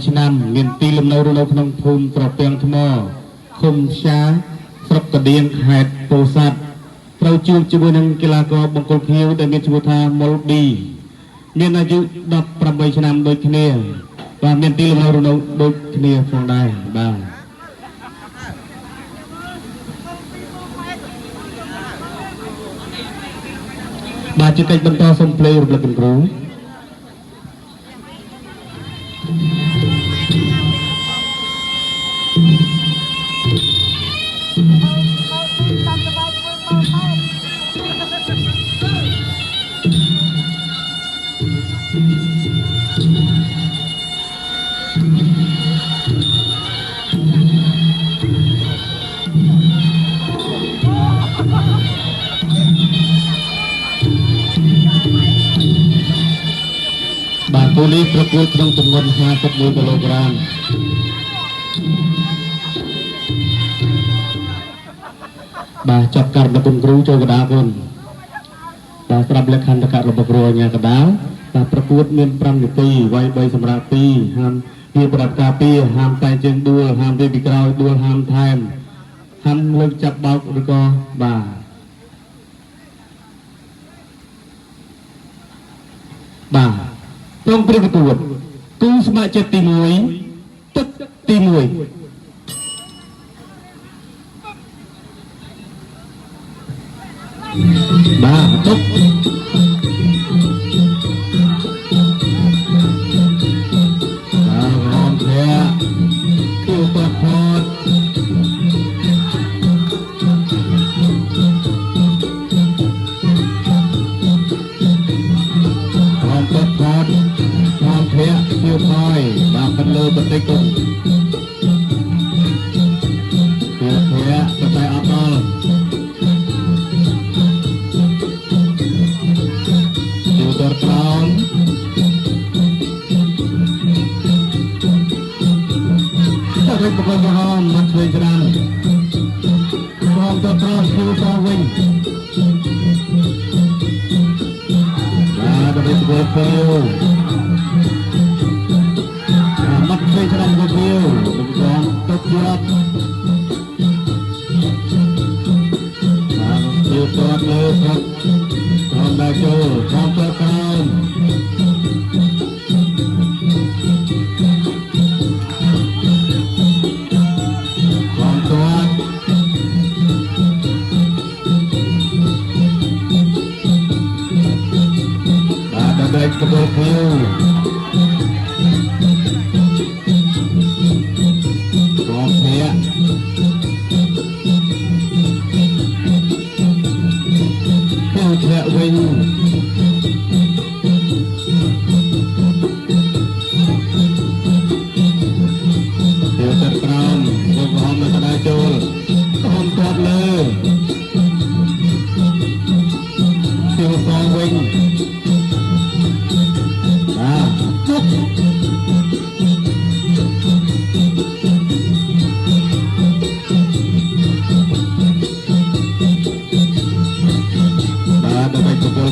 ឆ្នាំមានទីលំនៅនៅក្នុងភូមិត្រពាំងថ្មឃុំផ្សាស្រុកកដៀងខេត្តពោធិ៍សាត់ត្រូវជួបជាមួយនឹងកីឡាករបង្គោលខៀវដែលមានឈ្មោះថាមុលឌីមានអាយុ18ឆ្នាំដូចគ្នាបាទមានទីលំនៅដូចគ្នាផងដែរបាទជាកិច្ចបន្តសូមភ្លេងរំលឹកគ្រូបាទពូលីប្រកួតក្នុងទម្ងន់51គីឡូក្រាមបាទចាប់ការរបស់គុណគ្រូចូលកណ្ដាលគុណបាទស្រាប់លក្ខន្តិកៈរបស់គ្រូអញ្ញាកណ្ដាលបាទប្រកួតមាន5នាទីវាយ3សម្រាប់2ហាមវាប្រដាប់ការពារហាមតែជើងដួលហាមវាពីក្រោយដួលហាមថែមហាមលើកចាប់បោកឬក៏បាទត្រង់ព្រះប្រកួតគូស្ម័គ្រចិត្តទី1ទឹកទី1បាទទុកបាទរំធាគូប្រកួតបាទលើបន្តិចគុំវាតែអត់ដល់យូរដល់ក្រោមតែរឹកបកបហមមកជួយច្រើនបងទៅក្រោមគូសងវិញបាទទៅធ្វើទៅឆ្នាំទៅវាបងទុកយកបាទយកទៅលើគាត់ផងដែរចូលផងទៅក្រោមផងទៅបាទដើម្បីកបលភៀវវិញទៅទឹកក្រោមវងហមនៅកណ្ដាលចូលហមទាត់លើទៅសងវិញបាទទុក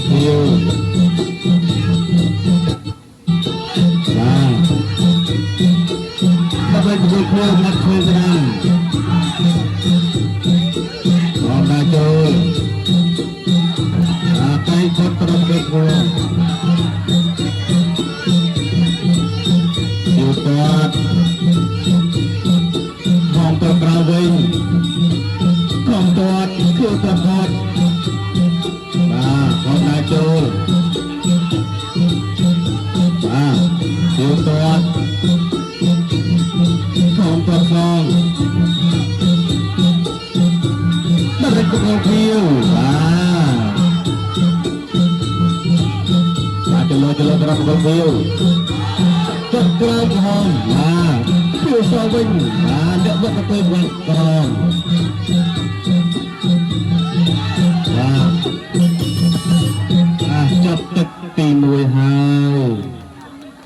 ភៀវបាទដើម្បីជួយខ្លួនមកធ្វើស្រាំបងដាចូលតែគាត់ប្រកបខ្លួនយូរតបងទៅក្រៅវិញបងតតគឺទៅគាត់បងដាចូលបាទយូរតតបងប្រសងដល់កបភៀវបាទចូលដល់កបភៀវទឹកក្រោមហមបាទភៀវសងវិញបាទអ្នកវត្តទៅវិញក្រម